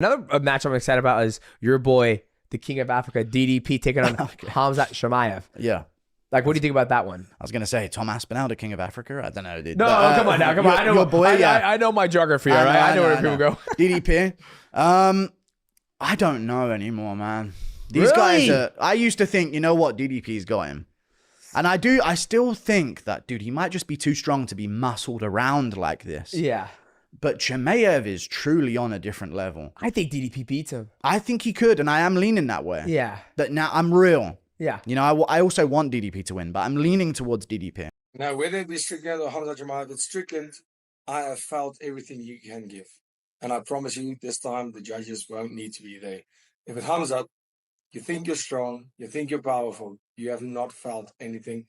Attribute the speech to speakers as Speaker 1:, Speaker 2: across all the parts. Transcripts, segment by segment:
Speaker 1: Another match I'm excited about is your boy, the King of Africa, DDP, taking on Khamzat Chimaev.
Speaker 2: Yeah.
Speaker 1: Like, what do you think about that one?
Speaker 2: I was going to say, Tom Aspinall, the King of Africa? I don't know, dude.
Speaker 1: No, come on now. Come on. I know,
Speaker 2: your boy,
Speaker 1: I know my geography, all right? I know where people go.
Speaker 2: DDP. I don't know anymore, man. These guys are... I used to think, you know what, DDP's got him. And I still think that, dude, he might just be too strong to be muscled around like this.
Speaker 1: Yeah.
Speaker 2: But Chimaev is truly on a different level.
Speaker 1: I think DDP beats him.
Speaker 2: I think he could, and I am leaning that way.
Speaker 1: Yeah.
Speaker 2: But now I'm real.
Speaker 1: Yeah.
Speaker 2: You know, I also want DDP to win, but I'm leaning towards DDP.
Speaker 3: Now, whether it be Strickland or Khamzat Chimaev, it's Strickland. I have felt everything you can give. And I promise you, this time, the judges won't need to be there. If it Khamzat, you think you're strong, you think you're powerful, you have not felt anything.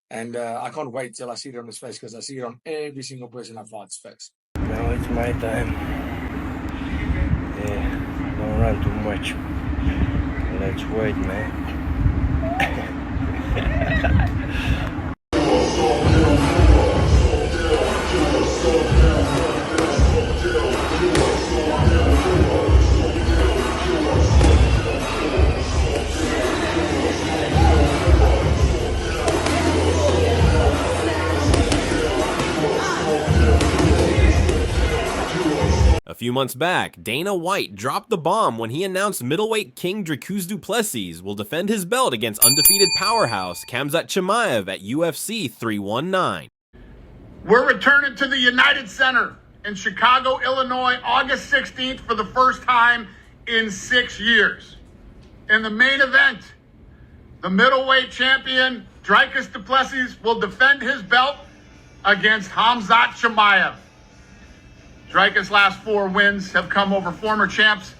Speaker 3: And I can't wait till I see it on his face, because I see it on every single person I fight's face.
Speaker 4: Now it's my time. Yeah, don't run too much. Let's wait, man.
Speaker 5: A few months back, Dana White dropped the bomb when he announced middleweight king Dricus Du Plessis will defend his belt against undefeated powerhouse Khamzat Chimaev at UFC 319.
Speaker 6: We're returning to the United Center in Chicago, Illinois, August 16th for the first time in 6 years. In the main event, the middleweight champion Dricus Du Plessis will defend his belt against Khamzat Chimaev. Dricus' last 4 wins have come over former champs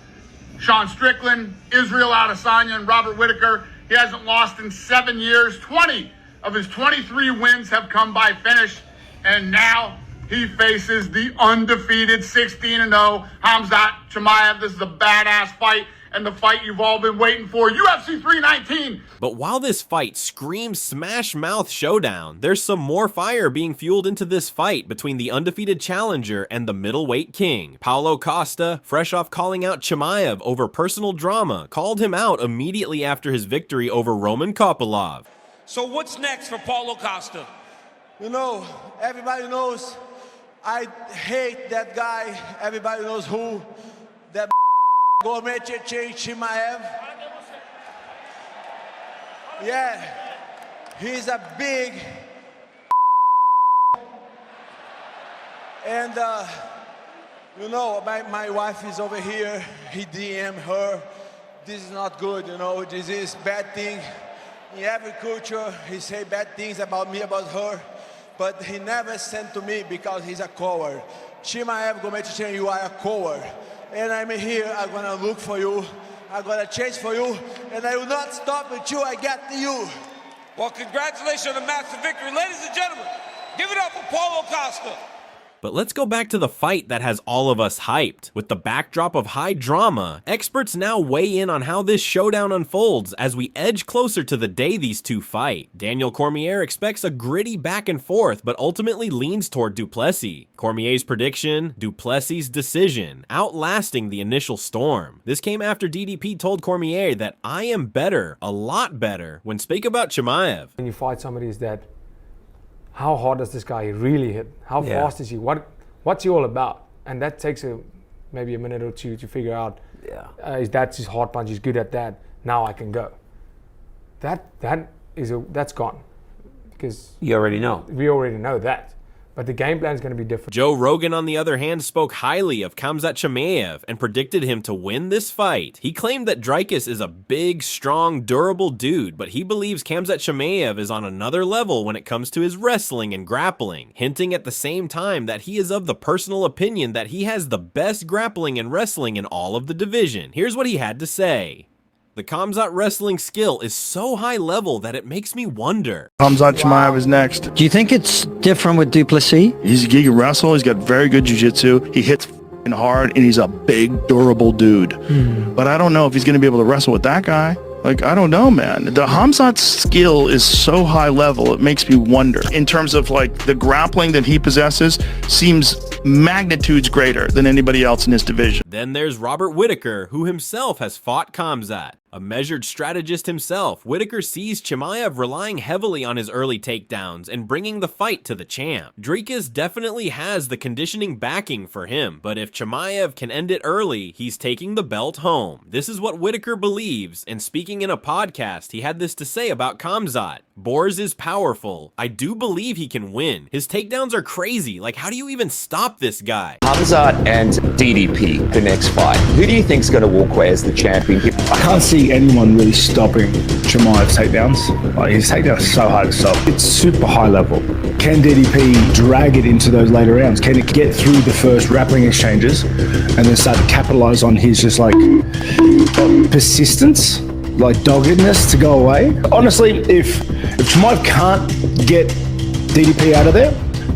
Speaker 6: Sean Strickland, Israel Adesanya, and Robert Whittaker. He hasn't lost in 7 years. 20 of his 23 wins have come by finish. And now he faces the undefeated 16-0 Khamzat Chimaev. This is a badass fight, and the fight you've all been waiting for, UFC 319.
Speaker 5: But while this fight screams smash mouth showdown, there's some more fire being fueled into this fight between the undefeated challenger and the middleweight king. Paulo Costa, fresh off calling out Chimaev over personal drama, called him out immediately after his victory over Roman Kopylov.
Speaker 7: So what's next for Paulo Costa?
Speaker 4: You know, everybody knows I hate that guy. Everybody knows who. That Gourmet Chimaev. Yeah, he's a big and you know, my wife is over here. He DM her. This is not good, you know. This is bad thing. In every culture, he say bad things about me, about her, but he never sent to me because he's a coward. Chimaev, Gourmet, you are a coward. And I'm here, I'm gonna look for you, I'm gonna chase for you, and I will not stop until I get to you.
Speaker 7: Well, congratulations on the massive victory. Ladies and gentlemen, give it up for Paulo Costa.
Speaker 5: But let's go back to the fight that has all of us hyped. With the backdrop of high drama, experts now weigh in on how this showdown unfolds as we edge closer to the day these two fight. Daniel Cormier expects a gritty back and forth, but ultimately leans toward Du Plessis. Cormier's prediction, Du Plessis' decision, outlasting the initial storm. This came after DDP told Cormier that I am better, a lot better, when speak about Chimaev.
Speaker 8: When you fight somebody is that, how hard does this guy really hit? How fast is he? What's he all about? And that takes maybe a minute or two to figure out. Is that his hard punch? He's good at that. Now I can go. That's gone, because
Speaker 9: you already know.
Speaker 8: We already know that. But the game plan is going to be different.
Speaker 5: Joe Rogan, on the other hand, spoke highly of Khamzat Chimaev and predicted him to win this fight. He claimed that Dricus is a big, strong, durable dude, but he believes Khamzat Chimaev is on another level when it comes to his wrestling and grappling, hinting at the same time that he is of the personal opinion that he has the best grappling and wrestling in all of the division. Here's what he had to say. The Khamzat wrestling skill is so high level that it makes me wonder.
Speaker 10: Khamzat Chimaev is next.
Speaker 9: Do you think it's different with Du Plessis?
Speaker 10: He can wrestle, he's got very good jiu-jitsu, he hits hard, and he's a big, durable dude. But I don't know if he's going to be able to wrestle with that guy. Like, I don't know, man. The Khamzat's skill is so high level, it makes me wonder. In terms of, like, the grappling that he possesses seems magnitudes greater than anybody else in his division.
Speaker 5: Then there's Robert Whittaker, who himself has fought Khamzat. A measured strategist himself, Whittaker sees Chimaev relying heavily on his early takedowns and bringing the fight to the champ. Dricus definitely has the conditioning backing for him, but if Chimaev can end it early, he's taking the belt home. This is what Whittaker believes, and speaking in a podcast, he had this to say about Khamzat. Borz is powerful. I do believe he can win. His takedowns are crazy. Like, how do you even stop this guy?
Speaker 11: Khamzat and DDP, the next fight. Who do you think's going to walk away as the champion?
Speaker 12: I can't see anyone really stopping Chimaev's takedowns. Like, his takedowns are so hard to stop. It's super high level. Can DDP drag it into those later rounds? Can it get through the first grappling exchanges and then start to capitalize on his just like persistence, like doggedness to go away? Honestly, if Chimaev can't get DDP out of there,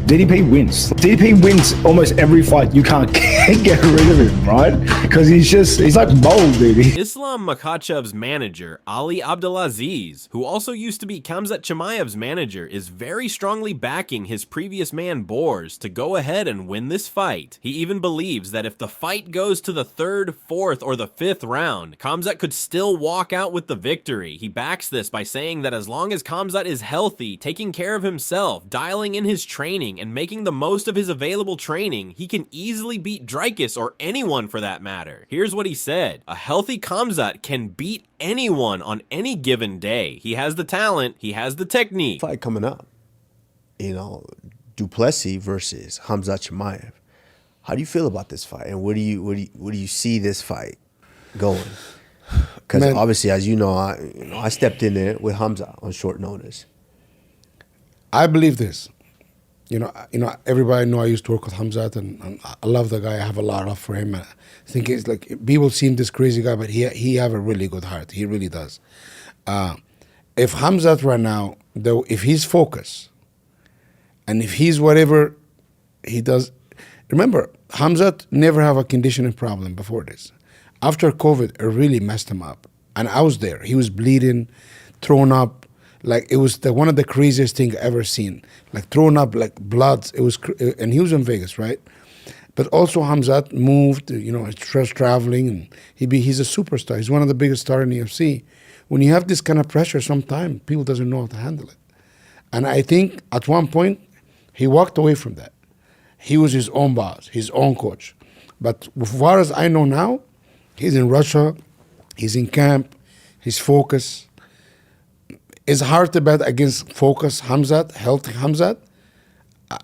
Speaker 12: DDP wins. DDP wins almost every fight. You can't get rid of him, right? Because he's like bold, dude.
Speaker 5: Islam Makhachev's manager, Ali Abdelaziz, who also used to be Khamzat Chimaev's manager, is very strongly backing his previous man Borz to go ahead and win this fight. He even believes that if the fight goes to the 3rd, 4th, or the 5th round, Khamzat could still walk out with the victory. He backs this by saying that as long as Khamzat is healthy, taking care of himself, dialing in his training, and making the most of his available training, he can easily beat Dricus or anyone for that matter. Here's what he said: a healthy Khamzat can beat anyone on any given day. He has the talent, he has the technique.
Speaker 13: Fight coming up, you know, Du Plessis versus Khamzat Chimaev. How do you feel about this fight, and where do you see this fight going? Because obviously, as you know, I stepped in there with Khamzat on short notice.
Speaker 14: I believe this. You know, everybody know I used to work with Khamzat, and I love the guy. I have a lot of for him. I think it's like people seem this crazy guy, but he have a really good heart. He really does. If Khamzat right now, though, if he's focused, and if he's whatever he does, remember Khamzat never have a conditioning problem before this. After COVID, it really messed him up, and I was there. He was bleeding, thrown up. Like, it was one of the craziest thing I ever seen. Like, thrown up, like blood. It was, and he was in Vegas, right? But also Khamzat moved, you know, he's traveling, and he's a superstar. He's one of the biggest stars in the UFC. When you have this kind of pressure, sometimes people doesn't know how to handle it. And I think at one point, he walked away from that. He was his own boss, his own coach. But as far as I know now, he's in Russia, he's in camp, he's focused. It's hard to bet against focused Khamzat, healthy Khamzat.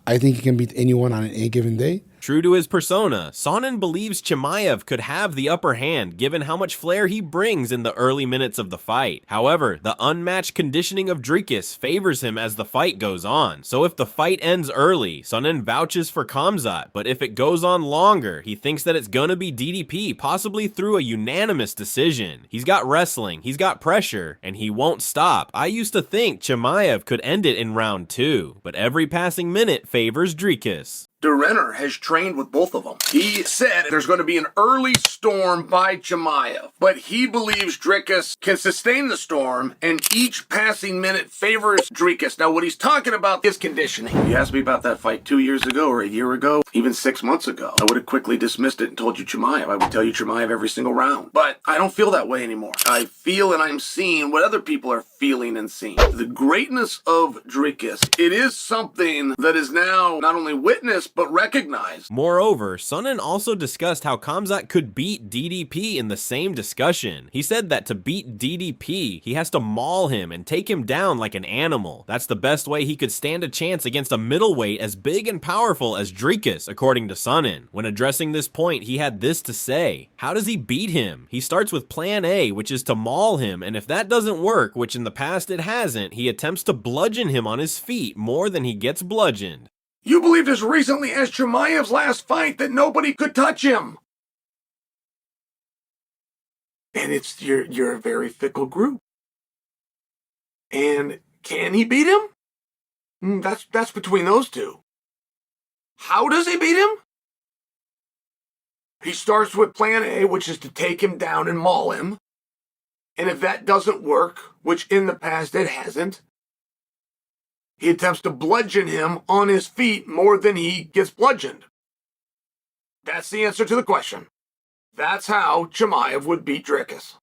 Speaker 14: I think he can beat anyone on any given day.
Speaker 5: True to his persona, Sonnen believes Chimaev could have the upper hand given how much flair he brings in the early minutes of the fight. However, the unmatched conditioning of Dricus favors him as the fight goes on. So if the fight ends early, Sonnen vouches for Khamzat, but if it goes on longer, he thinks that it's gonna be DDP, possibly through a unanimous decision. He's got wrestling, he's got pressure, and he won't stop. I used to think Chimaev could end it in round 2, but every passing minute favors Dricus.
Speaker 15: Renner has trained with both of them. He said there's going to be an early storm by Chimaev, but he believes Dricus can sustain the storm, and each passing minute favors Dricus. Now, what he's talking about is conditioning. You asked me about that fight 2 years ago or a year ago, even 6 months ago. I would have quickly dismissed it and told you Chimaev. I would tell you Chimaev every single round. But I don't feel that way anymore. I feel and I'm seeing what other people are feeling and seeing. The greatness of Dricus, it is something that is now not only witnessed, but recognized.
Speaker 5: Moreover, Sonnen also discussed how Khamzat could beat DDP in the same discussion. He said that to beat DDP, he has to maul him and take him down like an animal. That's the best way he could stand a chance against a middleweight as big and powerful as Dricus, according to Sonnen. When addressing this point, he had this to say: how does he beat him? He starts with plan A, which is to maul him, and if that doesn't work, which in the past it hasn't, he attempts to bludgeon him on his feet more than he gets bludgeoned.
Speaker 15: You believed as recently as Chimaev's last fight that nobody could touch him. And you're a very fickle group. And can he beat him? That's between those two. How does he beat him? He starts with plan A, which is to take him down and maul him. And if that doesn't work, which in the past it hasn't, he attempts to bludgeon him on his feet more than he gets bludgeoned. That's the answer to the question. That's how Chimaev would beat Dricus.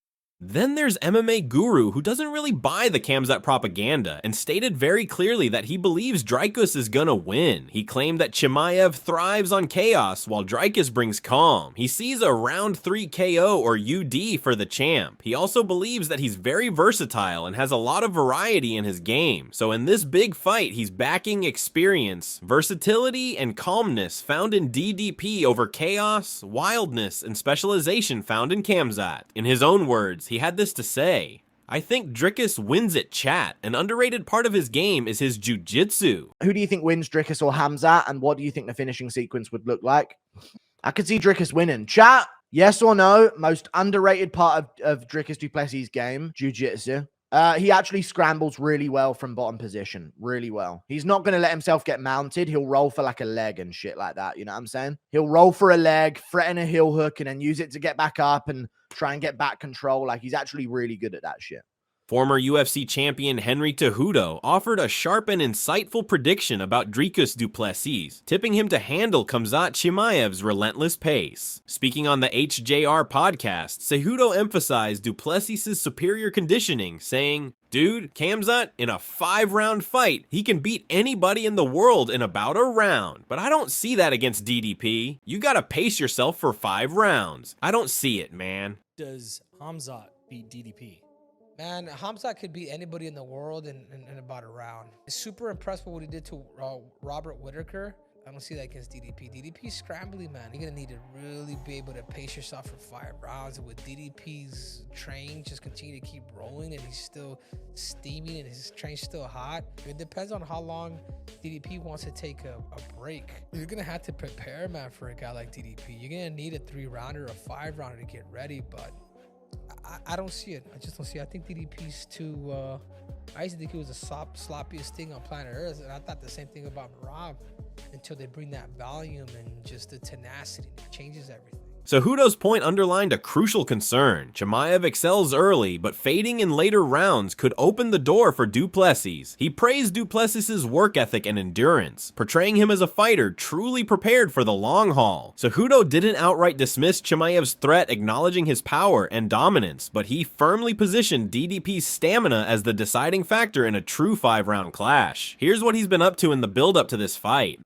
Speaker 5: Then there's MMA Guru, who doesn't really buy the Khamzat propaganda and stated very clearly that he believes Dricus is gonna win. He claimed that Chimaev thrives on chaos while Dricus brings calm. He sees a round 3 KO or UD for the champ. He also believes that he's very versatile and has a lot of variety in his game. So in this big fight, he's backing experience, versatility, and calmness found in DDP over chaos, wildness, and specialization found in Khamzat. In his own words, he had this to say: "I think Dricus wins at chat. An underrated part of his game is his jiu-jitsu."
Speaker 2: Who do you think wins, Dricus or Khamzat? And what do you think the finishing sequence would look like? I could see Dricus winning. Chat, yes or no? Most underrated part of Dricus Du Plessis' game, jiu-jitsu. He actually scrambles really well from bottom position. Really well. He's not going to let himself get mounted. He'll roll for like a leg and shit like that. You know what I'm saying? He'll roll for a leg, threaten a heel hook, and then use it to get back up and try and get back control. Like, he's actually really good at that shit.
Speaker 5: Former UFC champion Henry Cejudo offered a sharp and insightful prediction about Dricus Du Plessis, tipping him to handle Khamzat Chimaev's relentless pace. Speaking on the HJR podcast, Cejudo emphasized Du Plessis' superior conditioning, saying, "Dude, Khamzat, in a 5-round fight, he can beat anybody in the world in about a round. But I don't see that against DDP. You gotta pace yourself for 5 rounds. I don't see it, man."
Speaker 16: Does Khamzat beat DDP? Man, Khamzat could beat anybody in the world in about a round. I'm super impressed with what he did to Robert Whittaker. I don't see that against DDP. DDP's scrambling, man. You're going to need to really be able to pace yourself for 5 rounds. And with DDP's train just continue to keep rolling and he's still steaming and his train's still hot, it depends on how long DDP wants to take a break. You're going to have to prepare, man, for a guy like DDP. You're going to need a 3-rounder or a 5-rounder to get ready, but I don't see it. I just don't see it. I think DDP's too... I used to think he was the sloppiest thing on planet Earth, and I thought the same thing about Marab until they bring that volume and just the tenacity. It changes everything.
Speaker 5: Cejudo's point underlined a crucial concern. Chimaev excels early, but fading in later rounds could open the door for Du Plessis. He praised Du Plessis' work ethic and endurance, portraying him as a fighter truly prepared for the long haul. Cejudo didn't outright dismiss Chimaev's threat, acknowledging his power and dominance, but he firmly positioned DDP's stamina as the deciding factor in a true 5-round clash. Here's what he's been up to in the build-up to this fight.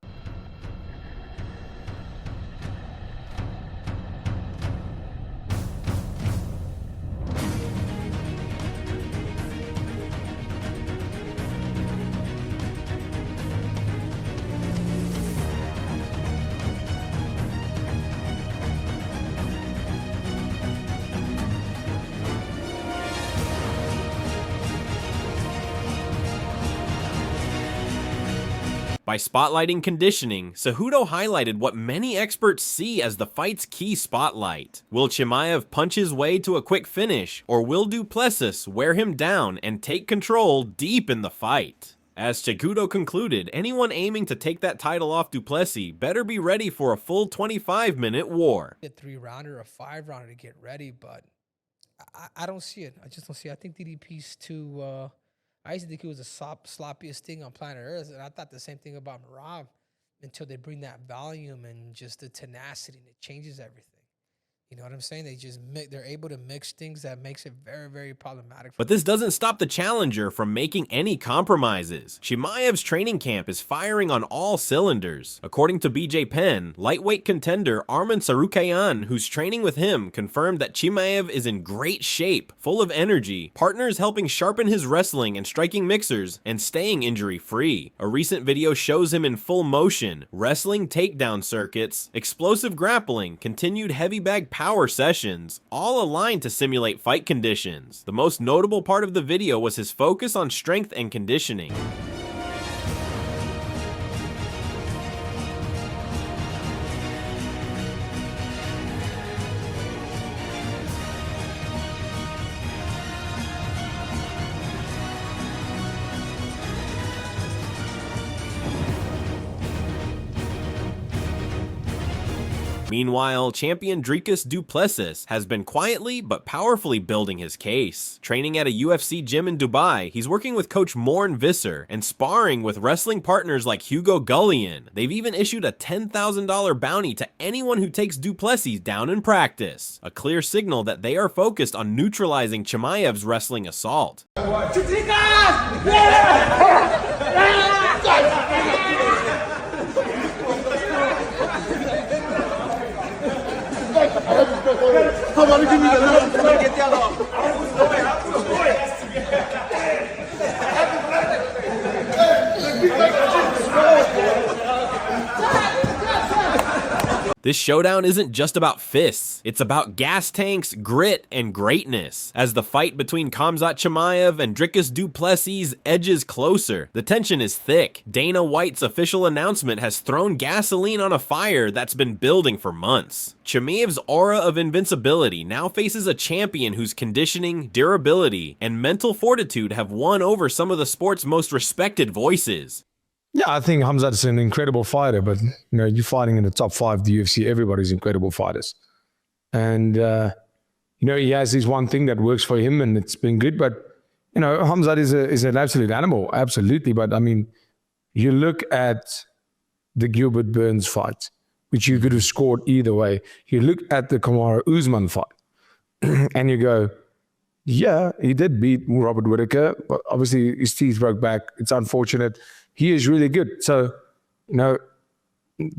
Speaker 5: By spotlighting conditioning, Cejudo highlighted what many experts see as the fight's key spotlight. Will Chimaev punch his way to a quick finish, or will Du Plessis wear him down and take control deep in the fight? As Cejudo concluded, anyone aiming to take that title off Du Plessis better be ready for a full 25-minute war.
Speaker 16: A 3-rounder or a 5-rounder to get ready, but I don't see it. I just don't see it. I think DDP's too... I used to think he was the sloppiest thing on planet Earth, and I thought the same thing about Marab until they bring that volume and just the tenacity, and it changes everything. You know what I'm saying? They're able to mix things that makes it very, very problematic.
Speaker 5: But this doesn't stop the challenger from making any compromises. Chimaev's training camp is firing on all cylinders. According to BJ Penn, lightweight contender Arman Sarukayan, who's training with him, confirmed that Chimaev is in great shape, full of energy, partners helping sharpen his wrestling and striking mixers, and staying injury-free. A recent video shows him in full motion, wrestling takedown circuits, explosive grappling, continued heavy bag power sessions, all aligned to simulate fight conditions. The most notable part of the video was his focus on strength and conditioning. Meanwhile, champion Dricus Du Plessis has been quietly but powerfully building his case. Training at a UFC gym in Dubai, he's working with coach Morn Visser and sparring with wrestling partners like Hugo Gullion. They've even issued a $10,000 bounty to anyone who takes Du Plessis down in practice, a clear signal that they are focused on neutralizing Chimaev's wrestling assault. This showdown isn't just about fists, it's about gas tanks, grit, and greatness. As the fight between Khamzat Chimaev and Dricus Du Plessis edges closer, the tension is thick. Dana White's official announcement has thrown gasoline on a fire that's been building for months. Chimaev's aura of invincibility now faces a champion whose conditioning, durability, and mental fortitude have won over some of the sport's most respected voices.
Speaker 12: Yeah, I think Khamzat's an incredible fighter, but you're fighting in the top 5 of the UFC. Everybody's incredible fighters. And, he has this one thing that works for him and it's been good. But, Khamzat is an absolute animal, absolutely. But, I mean, you look at the Gilbert Burns fight, which you could have scored either way. You look at the Kamaru Usman fight and you go, yeah, he did beat Robert Whittaker, but obviously his teeth broke back. It's unfortunate. He is really good. So,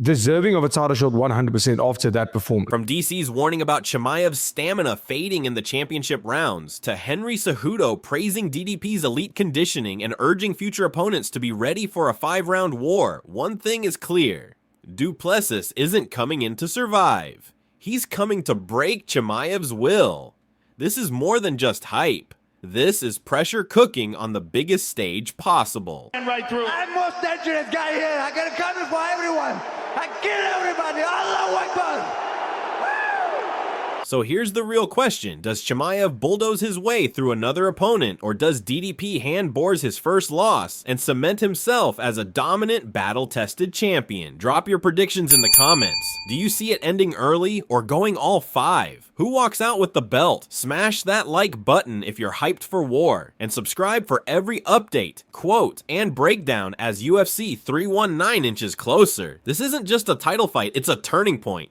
Speaker 12: deserving of a title shot 100% after that performance.
Speaker 5: From DC's warning about Chimaev's stamina fading in the championship rounds, to Henry Cejudo praising DDP's elite conditioning and urging future opponents to be ready for a 5-round war, one thing is clear. Du Plessis isn't coming in to survive. He's coming to break Chimaev's will. This is more than just hype. This is pressure cooking on the biggest stage possible.
Speaker 17: Right through. I'm most dangerous guy here. I got a coming for everyone. I kill everybody. Allah Akbar.
Speaker 5: So here's the real question. Does Chimaev bulldoze his way through another opponent, or does DDP hand Boers his first loss and cement himself as a dominant, battle-tested champion? Drop your predictions in the comments. Do you see it ending early or going all 5? Who walks out with the belt? Smash that like button if you're hyped for war, and subscribe for every update, quote, and breakdown as UFC 319 inches closer. This isn't just a title fight, it's a turning point.